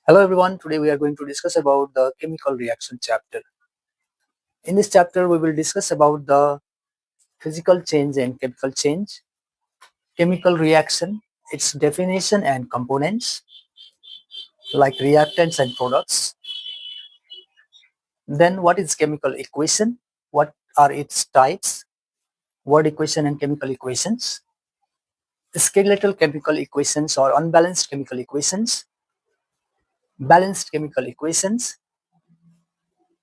Hello everyone, today we are going to discuss about the chemical reaction chapter. In this chapter we will discuss about the physical change and chemical change, chemical reaction, its definition and components like reactants and products. Then what is chemical equation, what are its types, word equation and chemical equations, skeletal chemical equations or unbalanced chemical equations, balanced chemical equations,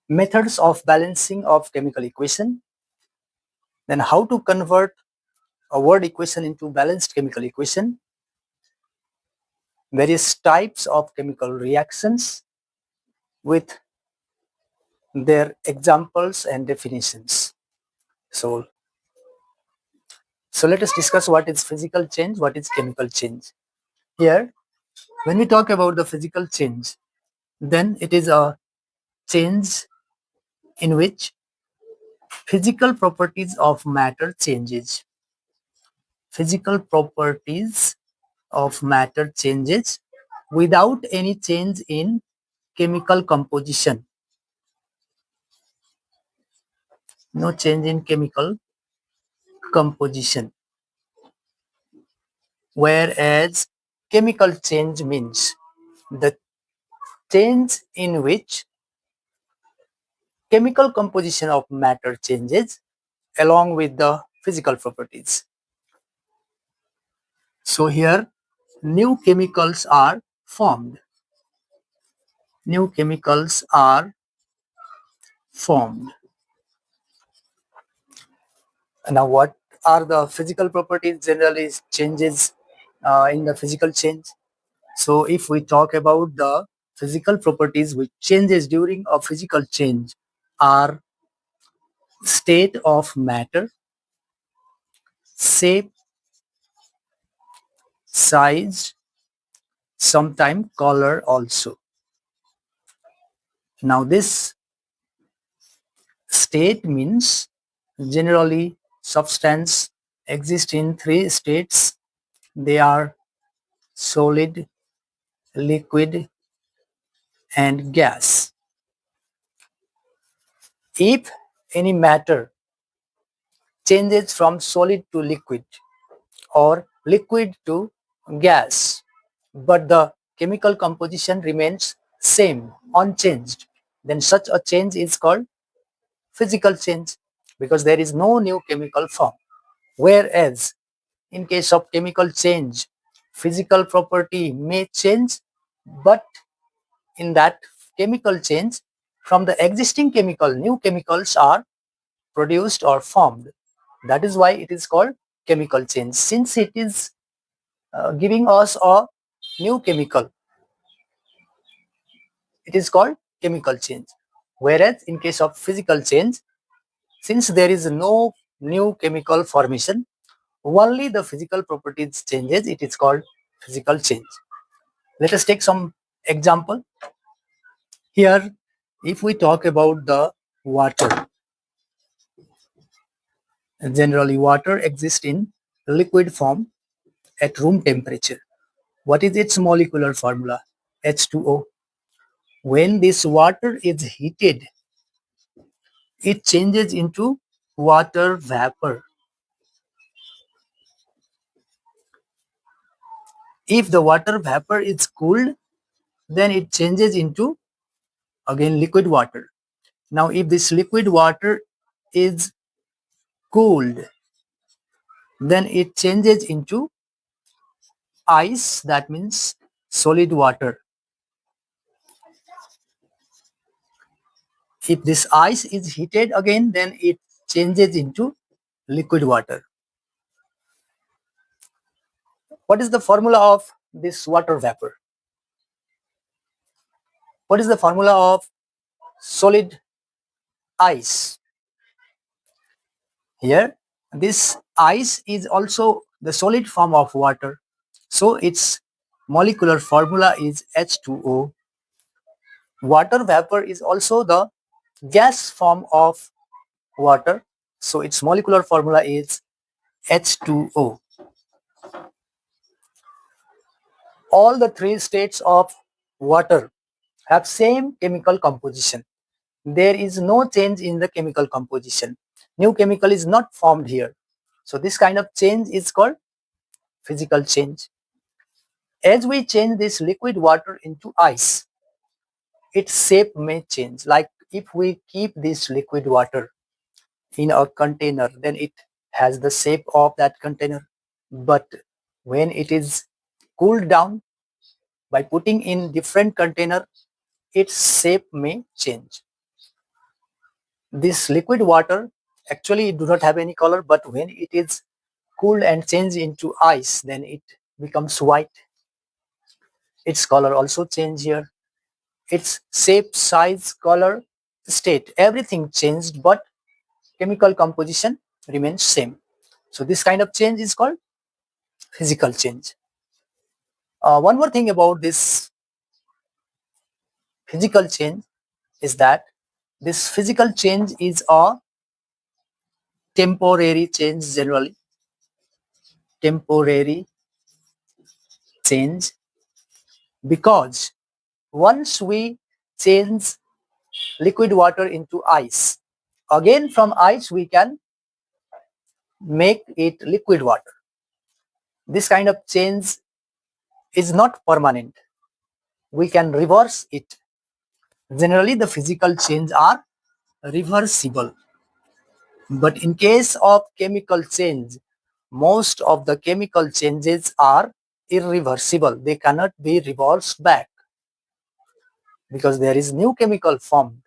methods of balancing of chemical equation, then how to convert a word equation into balanced chemical equation, various types of chemical reactions with their examples and definitions. So, so let us discuss what is physical change, what is chemical change. Here, when we talk about the physical change, then it is a change in which physical properties of matter changes. Physical properties of matter changes without any change in chemical composition. No change in chemical composition. Whereas chemical change means the change in which chemical composition of matter changes along with the physical properties. So here new chemicals are formed. New chemicals are formed. Now what are the physical properties generally changes in the physical change? So if we talk about the physical properties which changes during a physical change are state of matter, shape, size, sometimes color also. Now this state means generally substance exists in three states. They are solid, liquid and gas. If any matter changes from solid to liquid or liquid to gas, but the chemical composition remains same, unchanged, then such a change is called physical change because there is no new chemical form. Whereas in case of chemical change, physical property may change, but in that chemical change, from the existing chemical, new chemicals are produced or formed. That is why it is called chemical change, since it is giving us a new chemical. It is called chemical change. Whereas in case of physical change, since there is no new chemical formation, only the physical properties changes, it is called physical change. Let us take some example. Here, if we talk about the water, generally water exists in liquid form at room temperature. What is its molecular formula? H2O. When this water is heated, it changes into water vapor. If the water vapor is cooled, then it changes into again liquid water. Now if this liquid water is cooled, then it changes into ice, that means solid water. If this ice is heated again, then it changes into liquid water. What is the formula of this water vapor? What is the formula of solid ice? Here, this ice is also the solid form of water. So its molecular formula is H2O. Water vapor is also the gas form of water. So its molecular formula is H2O. All the three states of water have same chemical composition. There is no change in the chemical composition. New chemical is not formed here. So this kind of change is called physical change. As we change this liquid water into ice, its shape may change. Like if we keep this liquid water in a container, then it has the shape of that container. But when it is cooled down by putting in different container, its shape may change. This liquid water actually do not have any color, but when it is cooled and changed into ice, then it becomes white. Its color also change here. Its shape, size, color, state, everything changed, but chemical composition remains same. So this kind of change is called physical change. One more thing about this physical change is that this physical change is a temporary change, generally temporary change, because once we change liquid water into ice, again from ice we can make it liquid water. This kind of change is not permanent. We can reverse it. Generally, the physical change are reversible. But in case of chemical change, most of the chemical changes are irreversible. They cannot be reversed back because there is new chemical formed.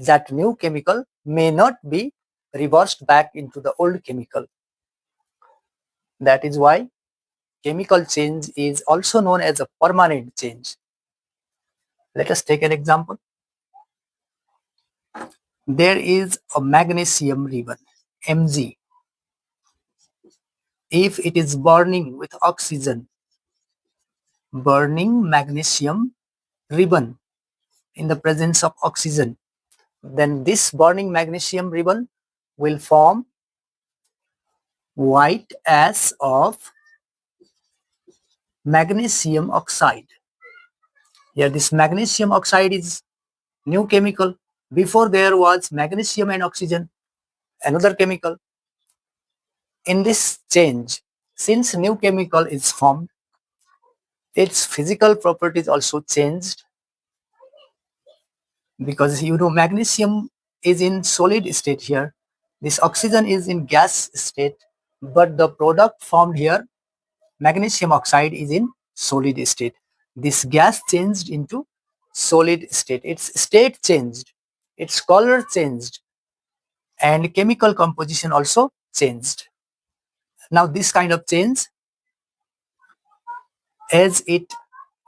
That new chemical may not be reversed back into the old chemical. That is why chemical change is also known as a permanent change. Let us take an example. There is a magnesium ribbon, Mg. If it is burning with oxygen, burning magnesium ribbon in the presence of oxygen, then this burning magnesium ribbon will form white ash of magnesium oxide. Here this magnesium oxide is new chemical. Before there was magnesium and oxygen, another chemical. In this change, since new chemical is formed, its physical properties also changed, because magnesium is in solid state here, this oxygen is in gas state, but the product formed here, magnesium oxide, is in solid state. This gas changed into solid state, its state changed, its color changed, and chemical composition also changed. Now this kind of change, as it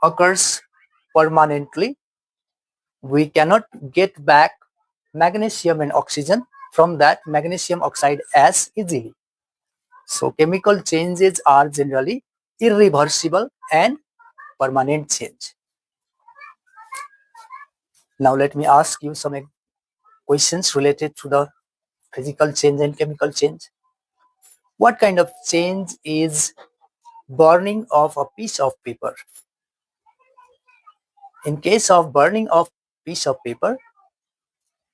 occurs permanently, we cannot get back magnesium and oxygen from that magnesium oxide as easily. So chemical changes are generally irreversible and permanent change. Now let me ask you some questions related to the physical change and chemical change. What kind of change is burning of a piece of paper? In case of burning of piece of paper,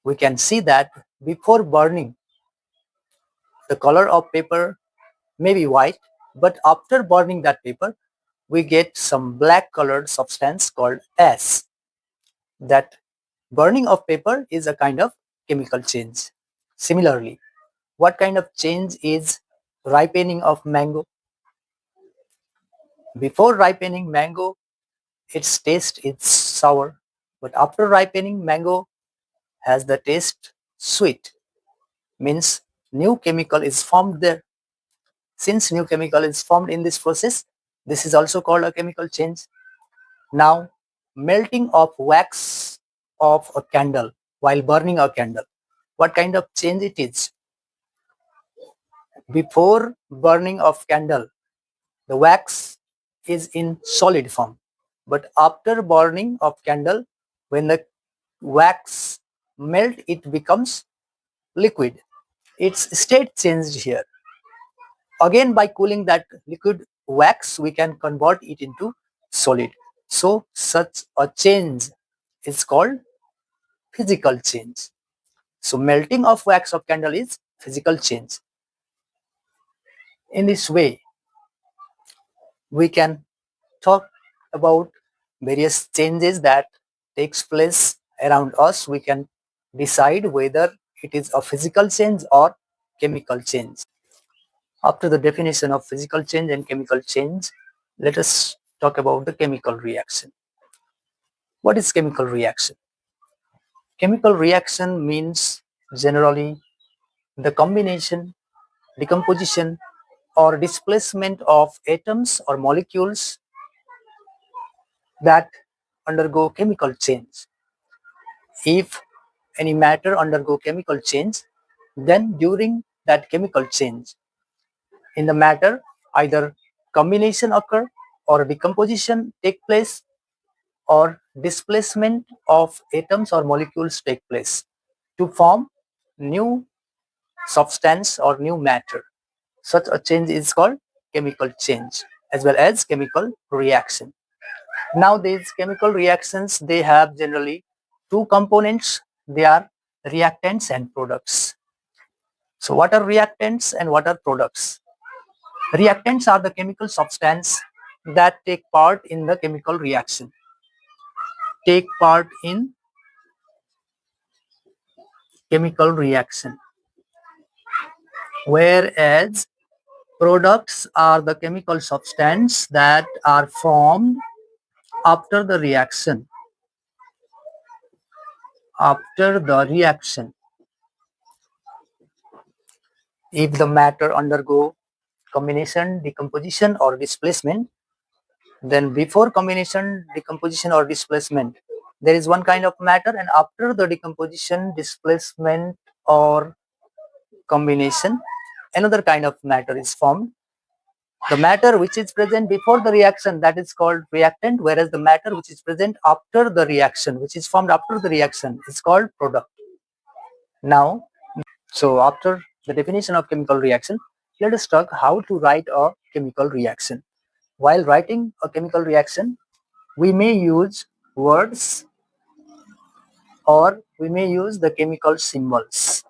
we can see that before burning, the color of paper may be white, but after burning that paper, we get some black colored substance called ash. That burning of paper is a kind of chemical change. Similarly, what kind of change is ripening of mango? Before ripening mango, its taste is sour, but after ripening mango has the taste sweet, means new chemical is formed there. Since new chemical is formed in this process, this is also called a chemical change. Now, melting of wax of a candle while burning a candle, what kind of change it is? Before burning of candle, the wax is in solid form, but after burning of candle, when the wax melt, it becomes liquid. Its state changed here. Again, by cooling that liquid wax, we can convert it into solid. So such a change is called physical change. So melting of wax of candle is physical change. In this way, we can talk about various changes that takes place around us. We can decide whether it is a physical change or chemical change. After the definition of physical change and chemical change, let us talk about the chemical reaction. What is chemical reaction? Chemical reaction means generally the combination, decomposition, or displacement of atoms or molecules that undergo chemical change. If any matter undergo chemical change, then during that chemical change in the matter, either combination occur or decomposition take place or displacement of atoms or molecules take place to form new substance or new matter. Such a change is called chemical change as well as chemical reaction. Now these chemical reactions, they have generally two components. They are reactants and products. So what are reactants and what are products? Reactants are the chemical substance that take part in the chemical reaction. Take part in chemical reaction. Whereas products are the chemical substance that are formed after the reaction. After the reaction, if the matter undergo combination, decomposition or displacement, then before combination, decomposition or displacement, there is one kind of matter, and after the decomposition, displacement or combination, another kind of matter is formed. The matter which is present before the reaction, that is called reactant, whereas the matter which is present after the reaction, which is formed after the reaction, is called product. Now, so after the definition of chemical reaction, let us talk how to write a chemical reaction. While writing a chemical reaction, we may use words or we may use the chemical symbols.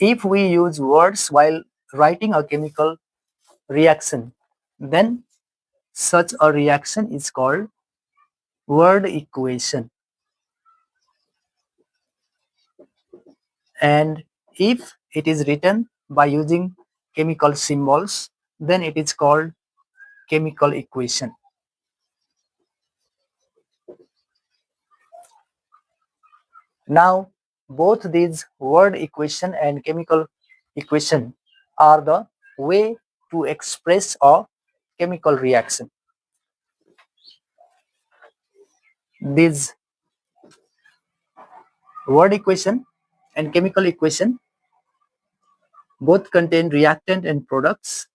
If we use words while writing a chemical reaction, then such a reaction is called word equation. And if it is written by using chemical symbols, then it is called chemical equation. Now, both these word equation and chemical equation are the way to express a chemical reaction. These word equation and chemical equation both contain reactant and products.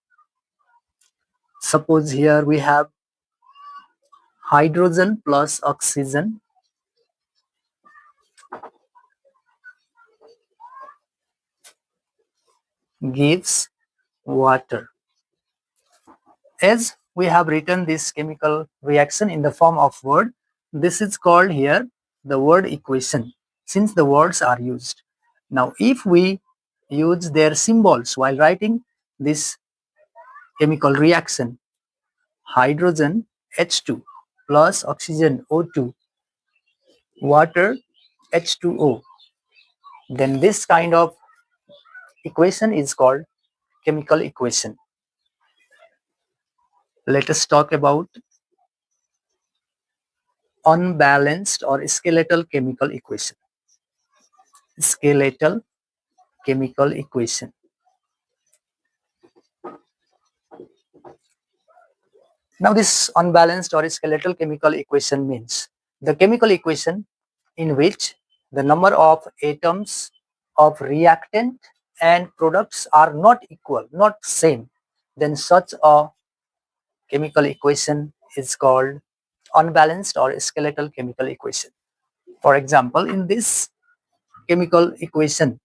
Suppose here we have hydrogen plus oxygen gives water. As we have written this chemical reaction in the form of word, this is called here the word equation, since the words are used. Now, if we use their symbols while writing this chemical reaction, hydrogen H2 plus oxygen O2, water H2O, then this kind of equation is called chemical equation. Let us talk about unbalanced or skeletal chemical equation. Skeletal chemical equation. Now this unbalanced or skeletal chemical equation means the chemical equation in which the number of atoms of reactant and products are not equal, not same, then such a chemical equation is called unbalanced or skeletal chemical equation. For example, in this chemical equation,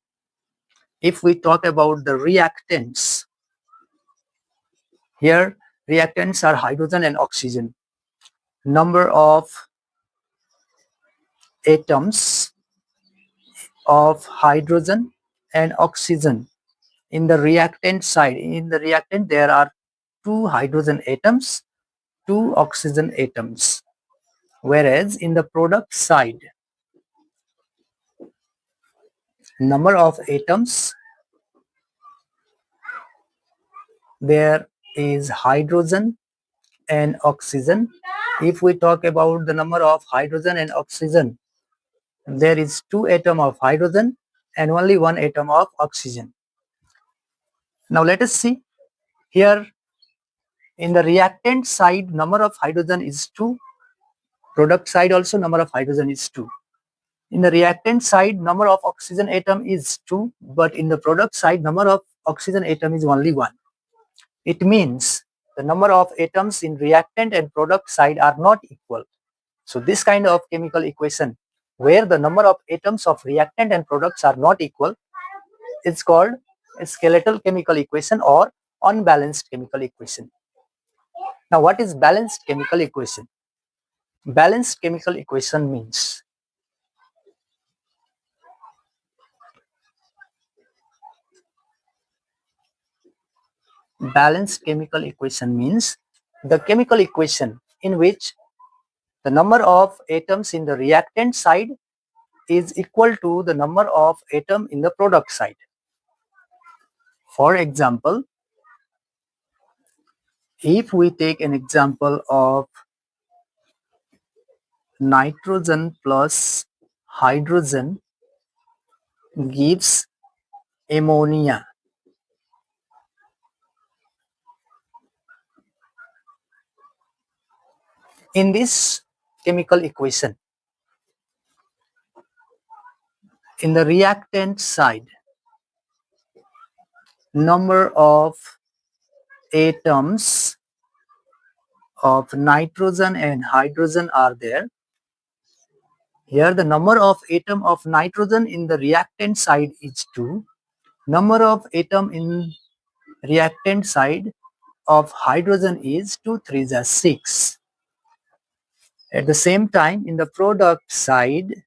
if we talk about the reactants, here reactants are hydrogen and oxygen. Number of atoms of hydrogen and oxygen in the reactant side. In the reactant, there are 2 hydrogen atoms, 2 oxygen atoms. Whereas in the product side, number of atoms, there is hydrogen and oxygen. If we talk about the number of hydrogen and oxygen, there is 2 atoms of hydrogen and only 1 atom of oxygen. Now let us see here. In the reactant side, number of hydrogen is 2. Product side also number of hydrogen is 2. In the reactant side, number of oxygen atom is 2, but in the product side, number of oxygen atom is only 1. It means the number of atoms in reactant and product side are not equal. So this kind of chemical equation where the number of atoms of reactant and products are not equal, it's called a skeletal chemical equation or unbalanced chemical equation. Now what is balanced chemical equation? Balanced chemical equation means the chemical equation in which the number of atoms in the reactant side is equal to the number of atom in the product side. For example, if we take an example of nitrogen plus hydrogen gives ammonia. In this chemical equation, in the reactant side, number of atoms of nitrogen and hydrogen are there. Here the number of atom of nitrogen in the reactant side is 2. Number of atom in reactant side of hydrogen is 2 3 is 6. At the same time, in the product side,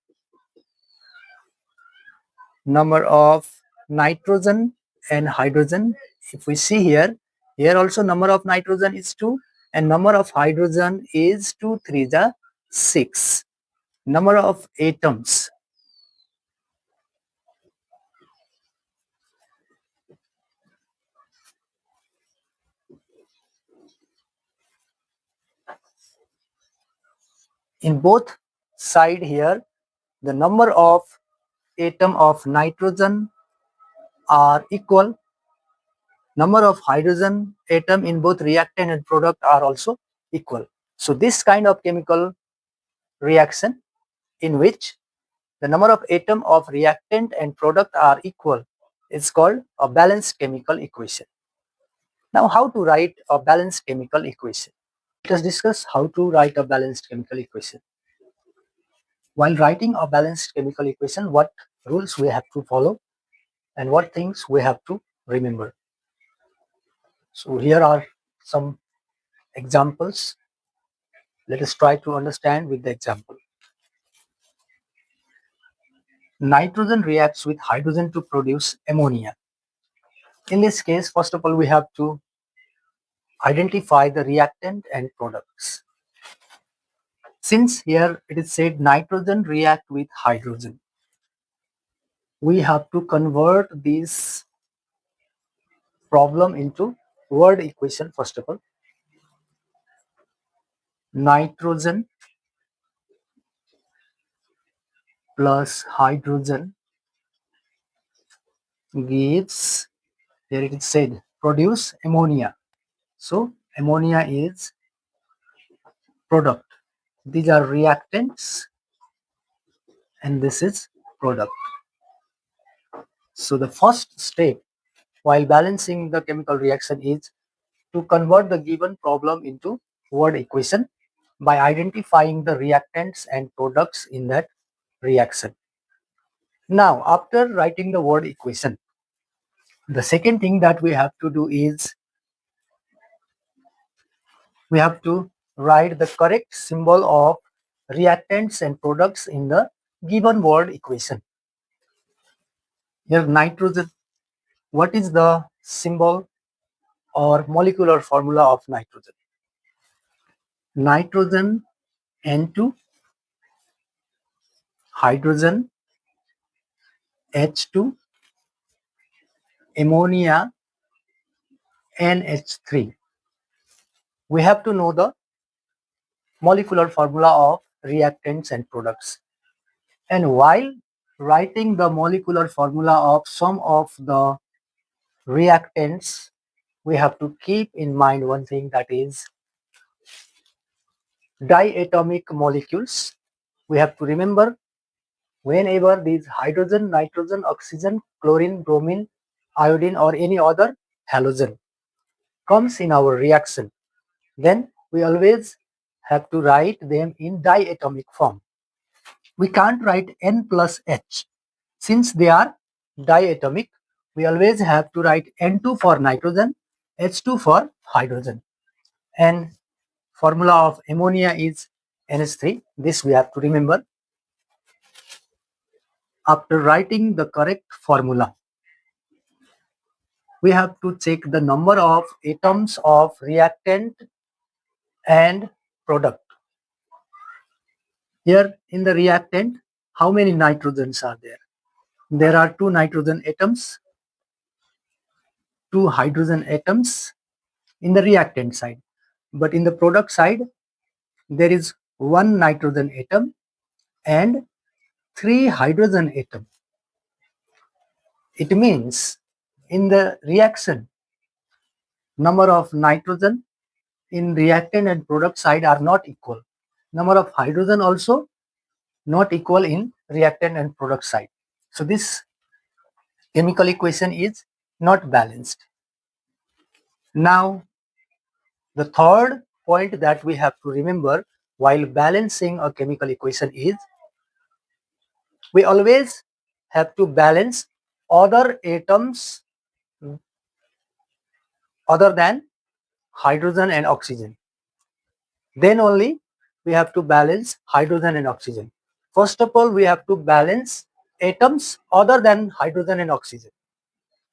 number of nitrogen and hydrogen, if we see here, here also number of nitrogen is 2 and number of hydrogen is 2 3 is 6. Number of atoms in both side here, the number of atom of nitrogen are equal. Number of hydrogen atom in both reactant and product are also equal. So this kind of chemical reaction in which the number of atom of reactant and product are equal is called a balanced chemical equation. Now how to write a balanced chemical equation? Let us discuss how to write a balanced chemical equation. While writing a balanced chemical equation, what rules we have to follow and what things we have to remember. So here are some examples. Let us try to understand with the example. Nitrogen reacts with hydrogen to produce ammonia. In this case, first of all, we have to identify the reactant and products. Since here it is said nitrogen react with hydrogen, we have to convert this problem into word equation first of all. Nitrogen plus hydrogen gives, here it is said, produce ammonia. So ammonia is product. These are reactants and this is product. So the first step while balancing the chemical reaction is to convert the given problem into word equation by identifying the reactants and products in that reaction. Now, after writing the word equation, the second thing that we have to do is we have to write the correct symbol of reactants and products in the given word equation. Here nitrogen, what is the symbol or molecular formula of nitrogen? Nitrogen N2, hydrogen H2, ammonia NH3. We have to know the molecular formula of reactants and products. And while writing the molecular formula of some of the reactants, we have to keep in mind one thing, that is diatomic molecules. We have to remember whenever these hydrogen, nitrogen, oxygen, chlorine, bromine, iodine or any other halogen comes in our reaction, then we always have to write them in diatomic form. We can't write N plus H. Since they are diatomic, we always have to write N2 for nitrogen, H2 for hydrogen. And formula of ammonia is NH3. This we have to remember. After writing the correct formula, we have to check the number of atoms of reactant and product. Here in the reactant, how many nitrogens are there? There are 2 nitrogen atoms, 2 hydrogen atoms in the reactant side. But in the product side, there is 1 nitrogen atom and 3 hydrogen atom. It means in the reaction, number of nitrogen in reactant and product side are not equal. Number of hydrogen also not equal in reactant and product side. So this chemical equation is not balanced. Now, the third point that we have to remember while balancing a chemical equation is we always have to balance other atoms other than hydrogen and oxygen. Then only we have to balance hydrogen and oxygen. First of all, we have to balance atoms other than hydrogen and oxygen.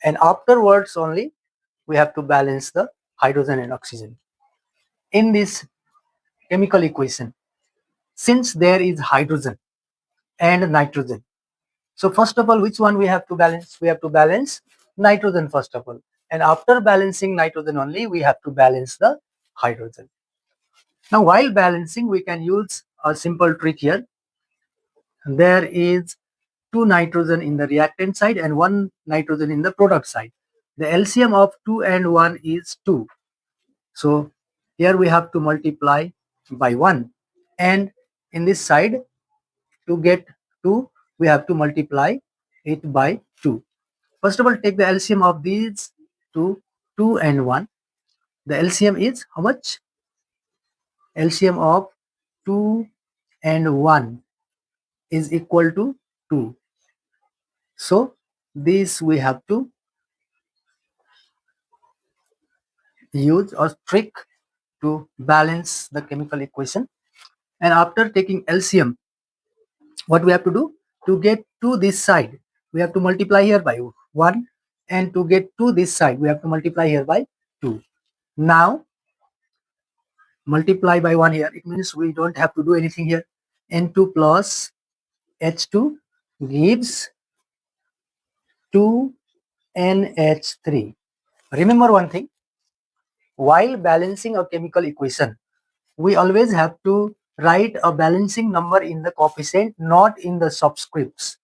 And afterwards only we have to balance the hydrogen and oxygen. In this chemical equation, since there is hydrogen and nitrogen, so first of all, which one we have to balance? We have to balance nitrogen first of all. And after balancing nitrogen only, we have to balance the hydrogen. Now, while balancing, we can use a simple trick here. There is 2 nitrogen in the reactant side and 1 nitrogen in the product side. The LCM of 2 and 1 is 2. So here we have to multiply by 1. And in this side, to get 2, we have to multiply it by 2. First of all, take the LCM of these 2 and 1. The LCM is how much? LCM of 2 and 1 is equal to 2. So this we have to use a trick to balance the chemical equation. And after taking LCM, what we have to do? To get to this side, we have to multiply here by 1. And to get to this side, we have to multiply here by 2. Now, multiply by 1 here. It means we don't have to do anything here. N2 plus H2 gives 2NH3. Remember one thing. While balancing a chemical equation, we always have to write a balancing number in the coefficient, not in the subscripts,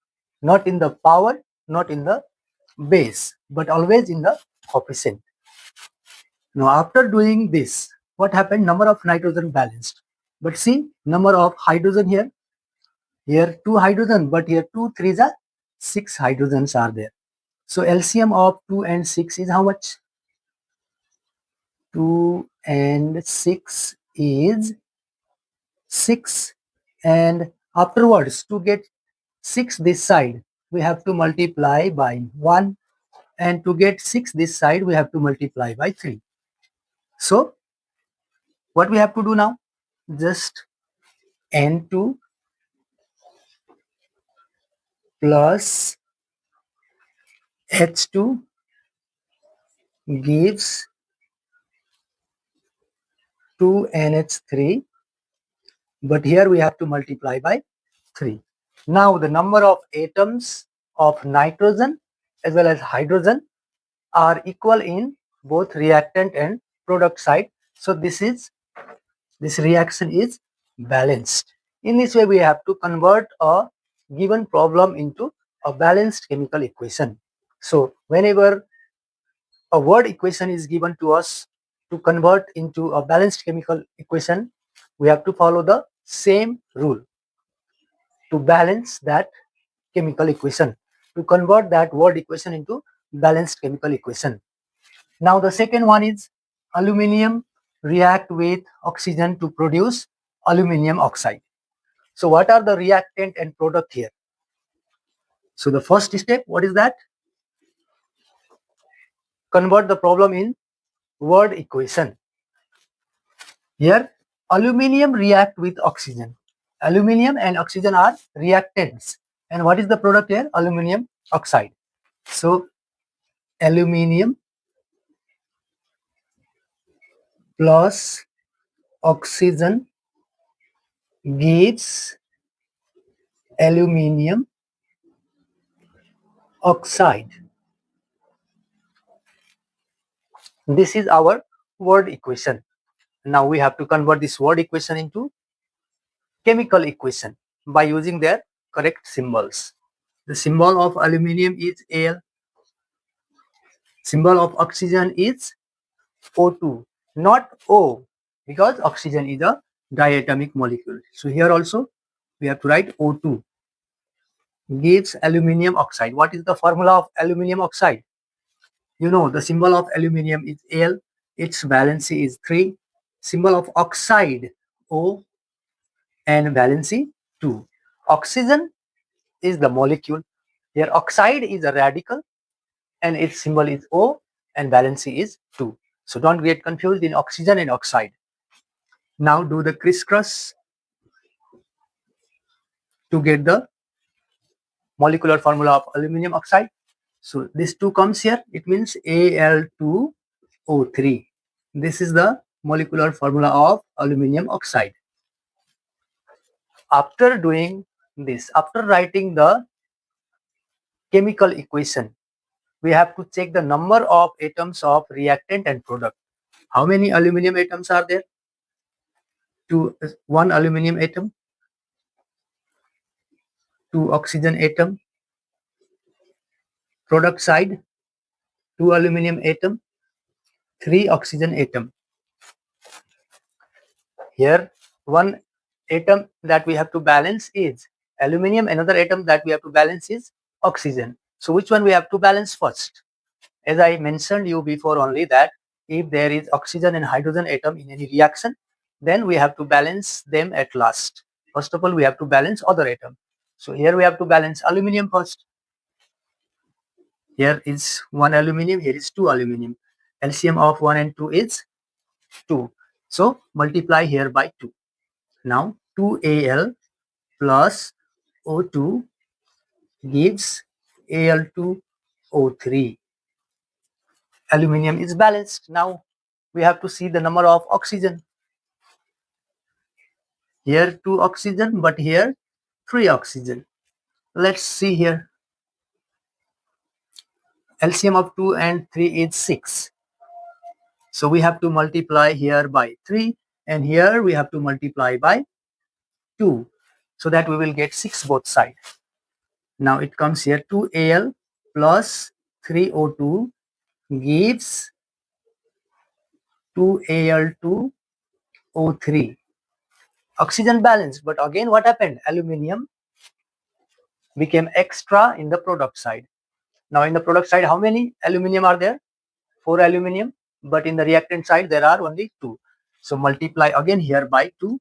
not in the power, not in the base, but always in the coefficient. Now, after doing this, what happened? Number of nitrogen balanced. But see, number of hydrogen here. Here 2 hydrogen, but here 2 3s are 6 hydrogens are there. So LCM of 2 and 6 is how much? 2 and 6 is 6. And afterwards, to get 6 this side, we have to multiply by 1. And to get 6 this side, we have to multiply by 3. So What we have to do now? Just N2 plus H2 gives 2NH3, but here we have to multiply by 3. Now the number of atoms of nitrogen as well as hydrogen are equal in both reactant and product side. So this reaction is balanced. In this way, we have to convert a given problem into a balanced chemical equation. So whenever a word equation is given to us to convert into a balanced chemical equation, we have to follow the same rule to balance that chemical equation, to convert that word equation into balanced chemical equation. Now the second one is aluminium react with oxygen to produce aluminium oxide. So what are the reactant and product here? So the first step, what is that? Convert the problem in word equation. Here, aluminium react with oxygen. Aluminium and oxygen are reactants. And what is the product here? Aluminium oxide. So, aluminium plus oxygen gives aluminium oxide. This is our word equation. Now we have to convert this word equation into chemical equation by using their correct symbols. The symbol of aluminium is Al. Symbol of oxygen is O2, not O, because oxygen is a diatomic molecule. So here also we have to write O2 gives aluminium oxide. What is the formula of aluminium oxide? You know, the symbol of aluminium is Al, its valency is 3. Symbol of oxide O and valency 2. Oxygen is the molecule. Here oxide is a radical and its symbol is O and valency is 2. So don't get confused in oxygen and oxide. Now do the crisscross to get the molecular formula of aluminum oxide. So this 2 comes here, it means Al2O3. This is the molecular formula of aluminum oxide. After doing this, after writing the chemical equation, we have to check the number of atoms of reactant and product. How many aluminum atoms are there? One aluminum atom, 2 oxygen atom, product side, 2 aluminum atom, 3 oxygen atom. Here, one atom that we have to balance is aluminum, another atom that we have to balance is oxygen. So which one we have to balance first? As I mentioned you before only that if there is oxygen and hydrogen atom in any reaction, then we have to balance them at last. First of all, we have to balance other atom. So here we have to balance aluminum first. Here is 1 aluminum, here is 2 aluminum. LCM of 1 and 2 is 2. So multiply here by 2. Now 2Al plus O2 gives Al2O3. Aluminium is balanced. Now we have to see the number of oxygen. Here 2 oxygen, but here 3 oxygen. Let's see here. LCM of 2 and 3 is 6. So we have to multiply here by 3 and here we have to multiply by 2 so that we will get 6 both sides. Now it comes here 2Al plus 3O2 gives 2Al2O3. Oxygen balance, but again what happened? Aluminium became extra in the product side. Now in the product side, how many aluminium are there? 4 aluminium, but in the reactant side there are only 2. So multiply again here by 2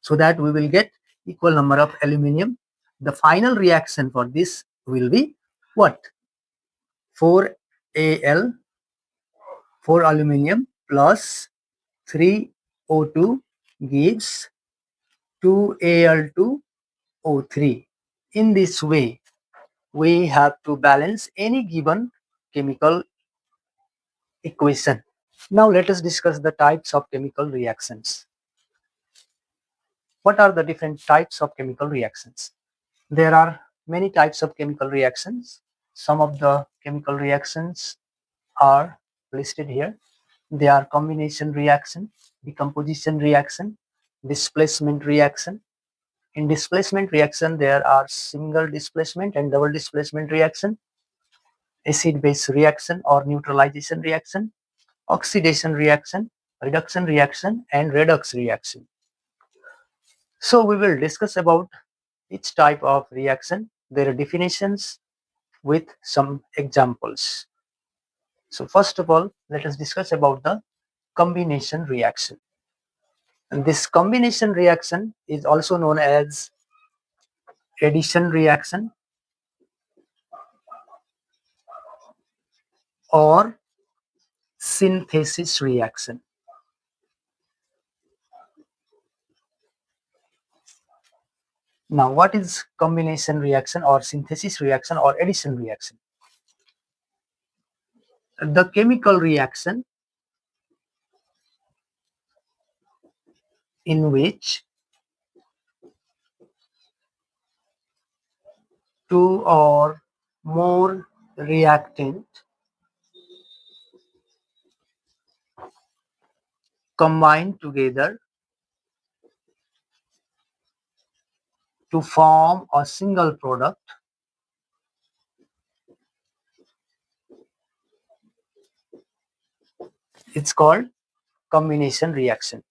so that we will get equal number of aluminium. The final reaction for this will be what? 4Al, 4 aluminium plus 3O2 gives 2Al2O3. In this way, we have to balance any given chemical equation. Now let us discuss the types of chemical reactions. What are the different types of chemical reactions? There are many types of chemical reactions. Some of the chemical reactions are listed here. They are combination reaction, decomposition reaction, displacement reaction. In displacement reaction, there are single displacement and double displacement reaction, acid-base reaction or neutralization reaction, oxidation reaction, reduction reaction, and redox reaction. So we will discuss about each type of reaction, their definitions with some examples. So first of all, let us discuss about the combination reaction. And this combination reaction is also known as addition reaction or synthesis reaction. Now, what is combination reaction or synthesis reaction or addition reaction? The chemical reaction in which two or more reactant combine together to form a single product. It's called combination reaction.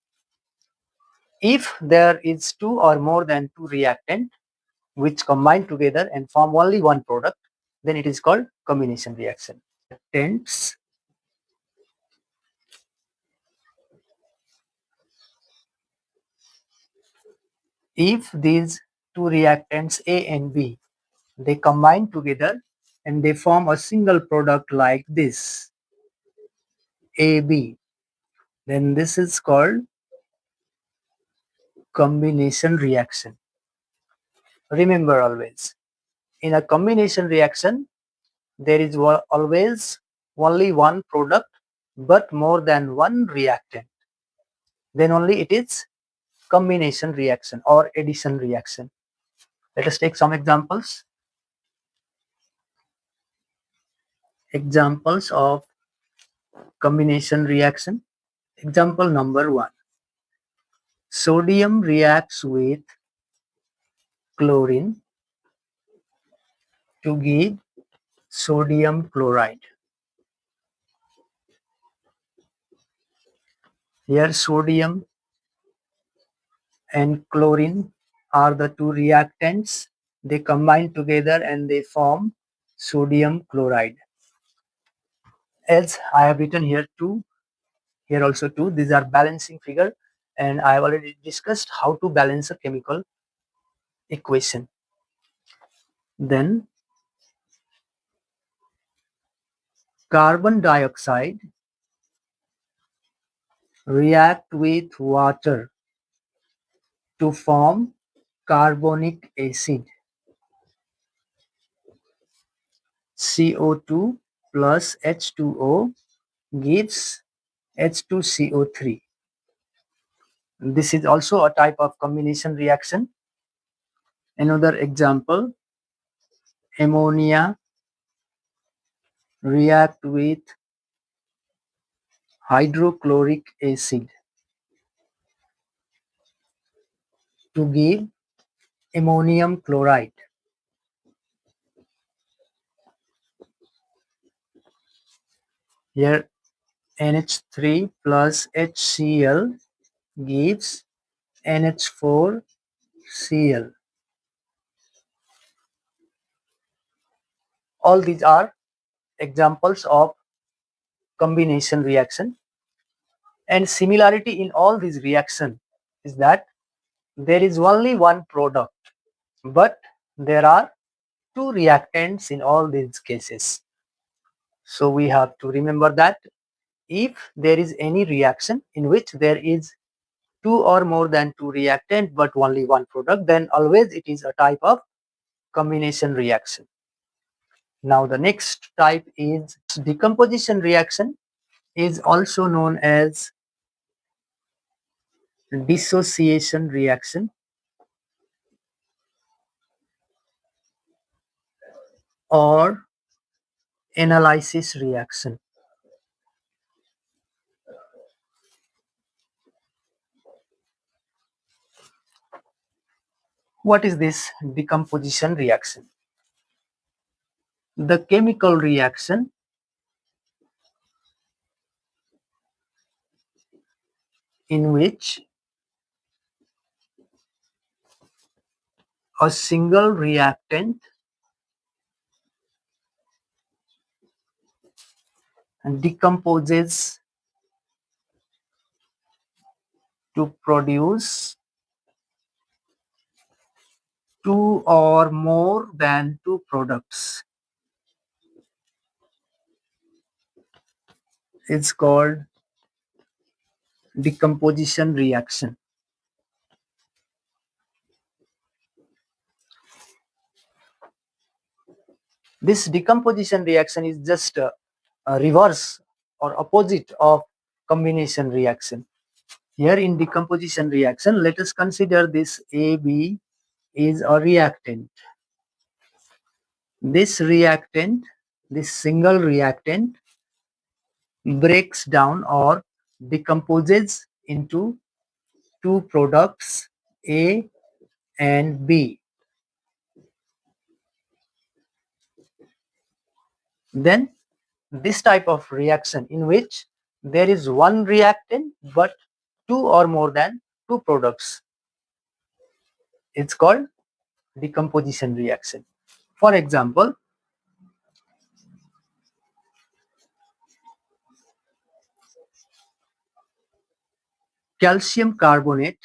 If there is two or more than two reactant which combine together and form only one product, then it is called combination reaction. Reactants if these two reactants A and B, they combine together and they form a single product like this, AB, then this is called combination reaction. Remember always, in a combination reaction, there is always only one product but more than one reactant. Then only it is combination reaction or addition reaction. Let us take some examples. Examples of combination reaction. Example number 1. Sodium reacts with chlorine to give sodium chloride. Here sodium and chlorine are the two reactants. They combine together and they form sodium chloride. As I have written here 2, here also 2. These are balancing figure and I have already discussed how to balance a chemical equation. Then carbon dioxide react with water to form carbonic acid. CO2 plus H2O gives H2CO3. This is also a type of combination reaction. Another example, ammonia react with hydrochloric acid to give ammonium chloride. Here NH3 plus HCl gives NH4Cl. All these are examples of combination reaction, and similarity in all these reactions is that there is only one product but there are two reactants in all these cases. So we have to remember that if there is any reaction in which there is two or more than two reactant but only one product, then always it is a type of combination reaction. Now the next type is decomposition reaction, is also known as dissociation reaction or analysis reaction. What is this decomposition reaction? The chemical reaction in which a single reactant decomposes to produce two or more than two products. It's called decomposition reaction. This decomposition reaction is just a reverse or opposite of combination reaction. Here in decomposition reaction, let us consider this AB is a reactant. This reactant, this single reactant breaks down or decomposes into two products A and B. Then this type of reaction in which there is one reactant but two or more than two products, it's called decomposition reaction. For example, calcium carbonate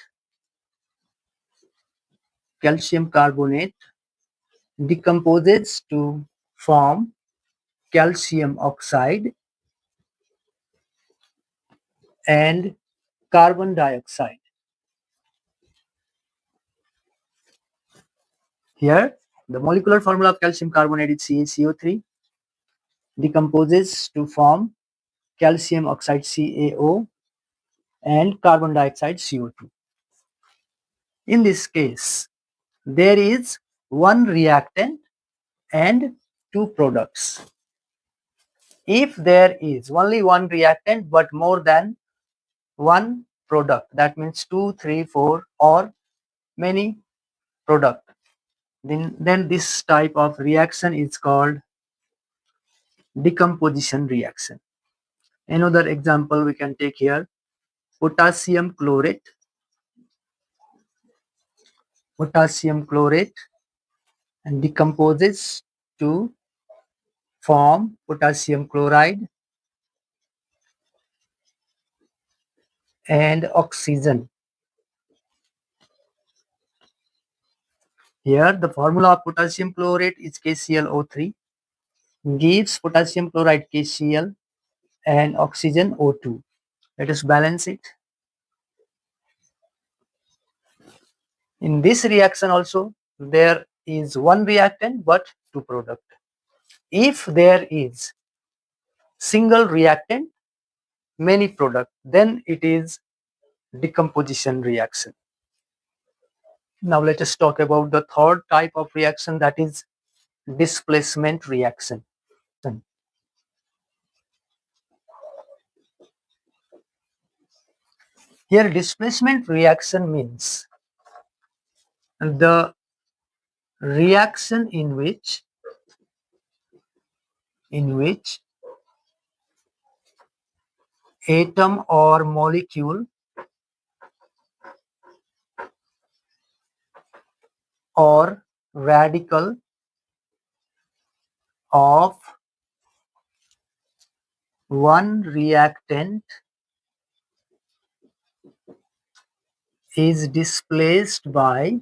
decomposes to form calcium oxide and carbon dioxide. Here, the molecular formula of calcium carbonate is CaCO3, decomposes to form calcium oxide CaO and carbon dioxide CO2. In this case, there is one reactant and two products. If there is only one reactant but more than one product, that means 2, 3, 4 or many product, then this type of reaction is called decomposition reaction. Another example we can take here, potassium chlorate. Potassium chlorate and decomposes to form potassium chloride and oxygen. Here the formula of potassium chlorate is KClO3, gives potassium chloride KCl and oxygen O2. Let us balance it. In this reaction also there is one reactant but two product. If there is single reactant, many product, then it is decomposition reaction. Now let us talk about the third type of reaction, that is displacement reaction. Here displacement reaction means the reaction in which atom or molecule or radical of one reactant is displaced by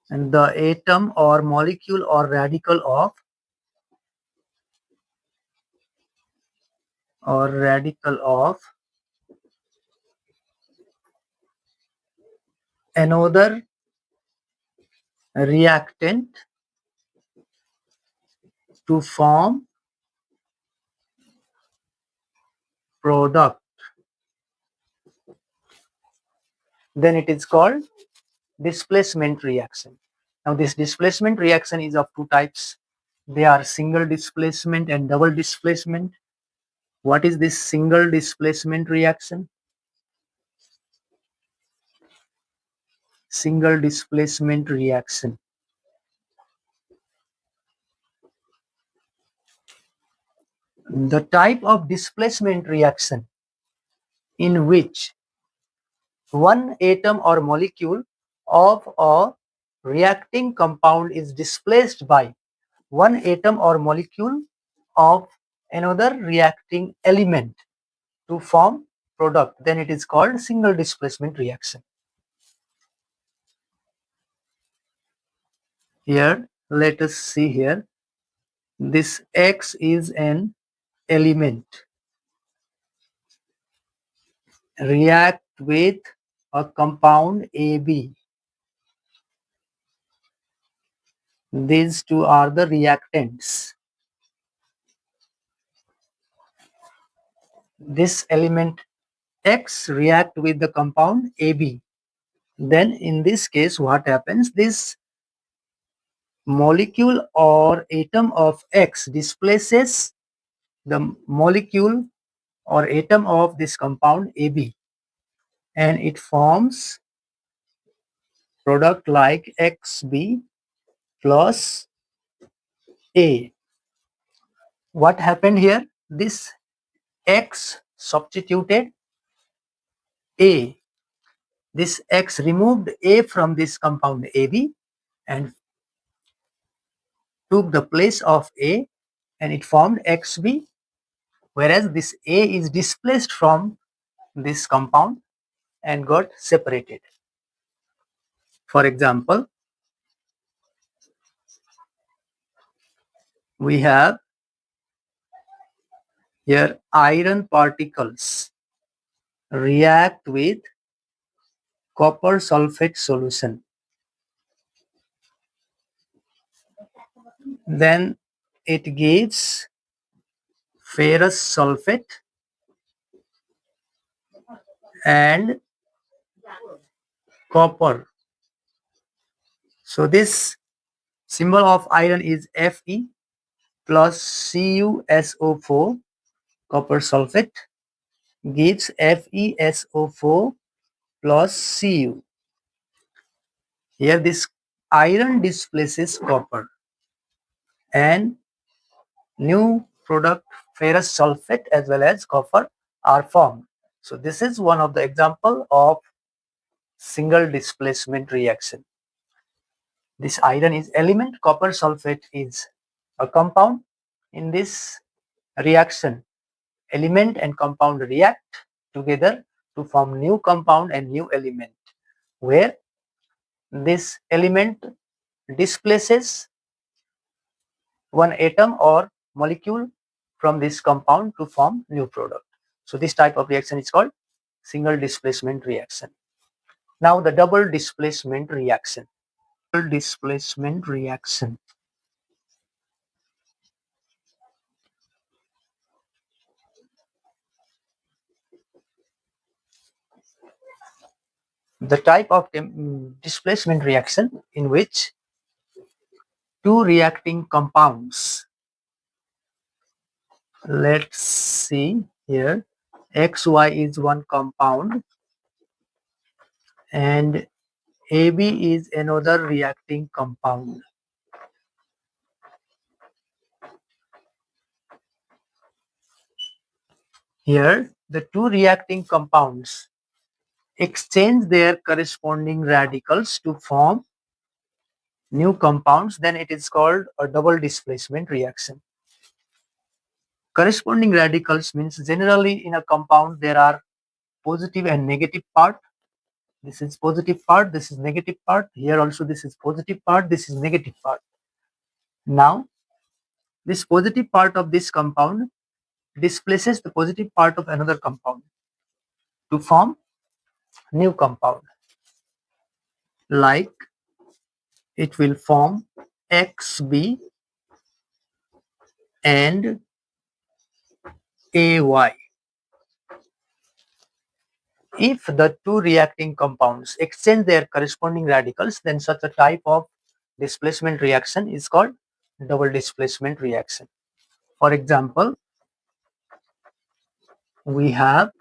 the atom or molecule or radical of or radical of another reactant to form product, then it is called displacement reaction. Now this displacement reaction is of two types. They are single displacement and double displacement. What is this single displacement reaction? Single displacement reaction. The type of displacement reaction in which one atom or molecule of a reacting compound is displaced by one atom or molecule of another reacting element to form product, then it is called single displacement reaction. Here, let us see here. This X is an element. React with a compound AB. These two are the reactants. This element X react with the compound AB. Then in this case, what happens? This molecule or atom of X displaces the molecule or atom of this compound AB, and it forms product like XB plus A. What happened here? This X substituted A. This X removed A from this compound AB and took the place of A, and it formed XB, whereas this A is displaced from this compound and got separated. For example, we have here iron particles react with copper sulfate solution. Then it gives ferrous sulfate and copper. So this symbol of iron is Fe plus CuSO4, copper sulfate, gives FeSO4 plus Cu. Here this iron displaces copper and new product ferrous sulfate as well as copper are formed. So this is one of the example of single displacement reaction. This iron is element, copper sulfate is a compound. In this reaction, element and compound react together to form new compound and new element, where this element displaces one atom or molecule from this compound to form new product. So this type of reaction is called single displacement reaction. Now the double displacement reaction. Double displacement reaction. The type of displacement reaction in which two reacting compounds, let's see here, XY is one compound and AB is another reacting compound. Here the two reacting compounds exchange their corresponding radicals to form new compounds, then it is called a double displacement reaction. Corresponding radicals means generally in a compound there are positive and negative part. This is positive part, this is negative part. Here also this is positive part, this is negative part. Now this positive part of this compound displaces the positive part of another compound to form new compound, like it will form XB and AY. If the two reacting compounds exchange their corresponding radicals, then such a type of displacement reaction is called double displacement reaction. For example, we have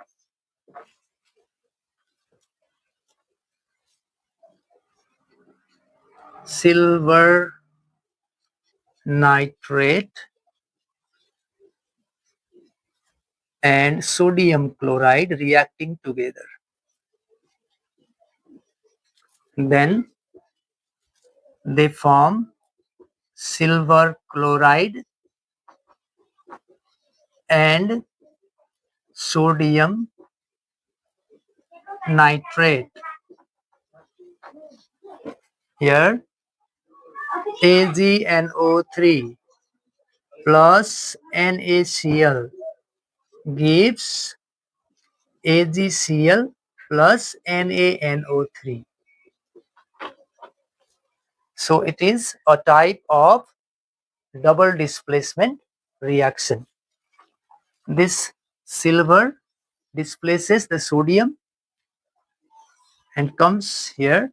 silver nitrate and sodium chloride reacting together. Then they form silver chloride and sodium nitrate. Here AgNO3 plus NaCl gives AgCl plus NaNO3. So it is a type of double displacement reaction. This silver displaces the sodium and comes here.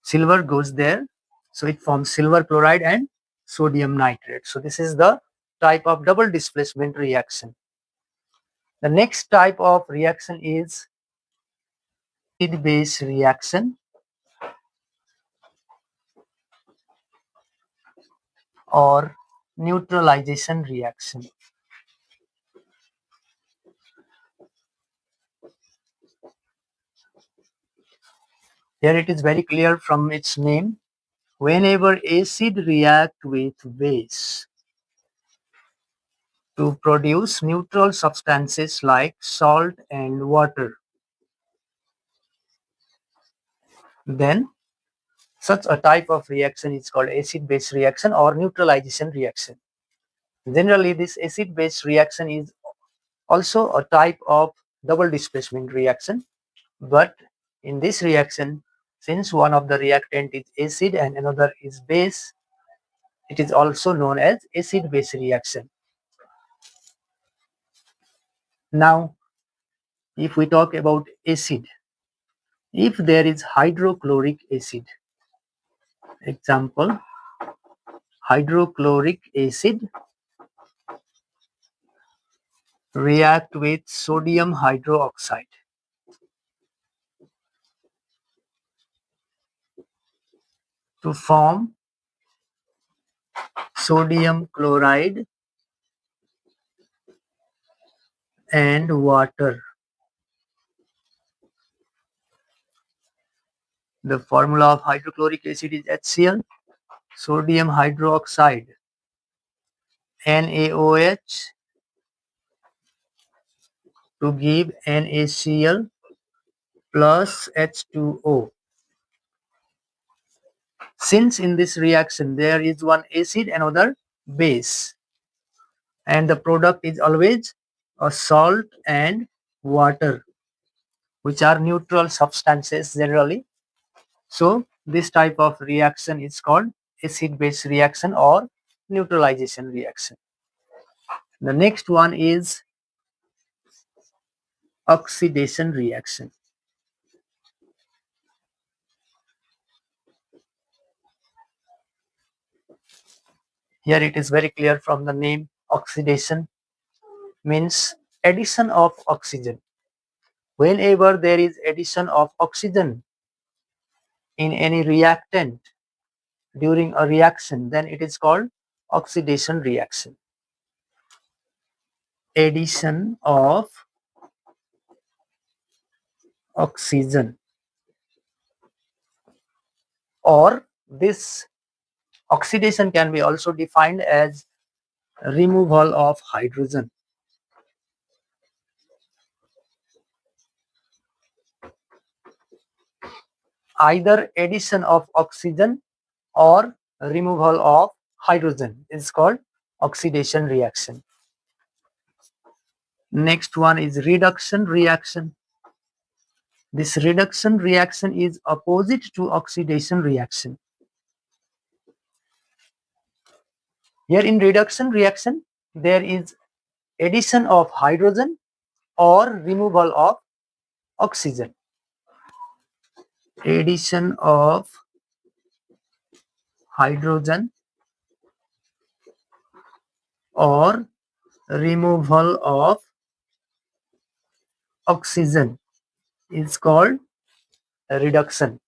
Silver goes there. So it forms silver chloride and sodium nitrate. So this is the type of double displacement reaction. The next type of reaction is acid-base reaction or neutralization reaction. Here it is very clear from its name. Whenever acid react with base to produce neutral substances like salt and water, then such a type of reaction is called acid-base reaction or neutralization reaction. Generally, this acid-base reaction is also a type of double displacement reaction, but in this reaction, since one of the reactant is acid and another is base, it is also known as acid-base reaction. Now, if we talk about acid, if there is hydrochloric acid, example, hydrochloric acid react with sodium hydroxide to form sodium chloride and water. The formula of hydrochloric acid is HCl, sodium hydroxide, NaOH to give NaCl plus H2O. Since in this reaction there is one acid and other base, and the product is always a salt and water, which are neutral substances generally. So this type of reaction is called acid-base reaction or neutralization reaction. The next one is oxidation reaction. Here it is very clear from the name. Oxidation means addition of oxygen. Whenever there is addition of oxygen in any reactant during a reaction, then it is called oxidation reaction. Addition of oxygen, or this oxidation can be also defined as removal of hydrogen. Either addition of oxygen or removal of hydrogen is called oxidation reaction. Next one is reduction reaction. This reduction reaction is opposite to oxidation reaction. Here in reduction reaction, there is addition of hydrogen or removal of oxygen. Addition of hydrogen or removal of oxygen is called reduction.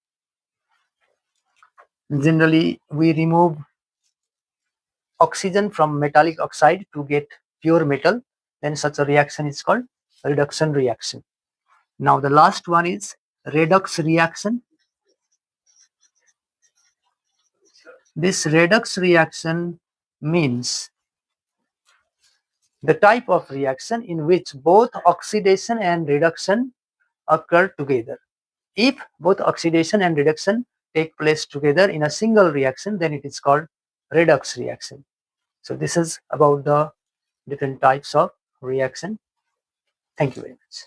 Generally, we remove oxygen from metallic oxide to get pure metal. Then such a reaction is called reduction reaction. Now the last one is redox reaction. This redox reaction means the type of reaction in which both oxidation and reduction occur together. If both oxidation and reduction take place together in a single reaction, then it is called redox reaction. So this is about the different types of reaction. Thank you very much.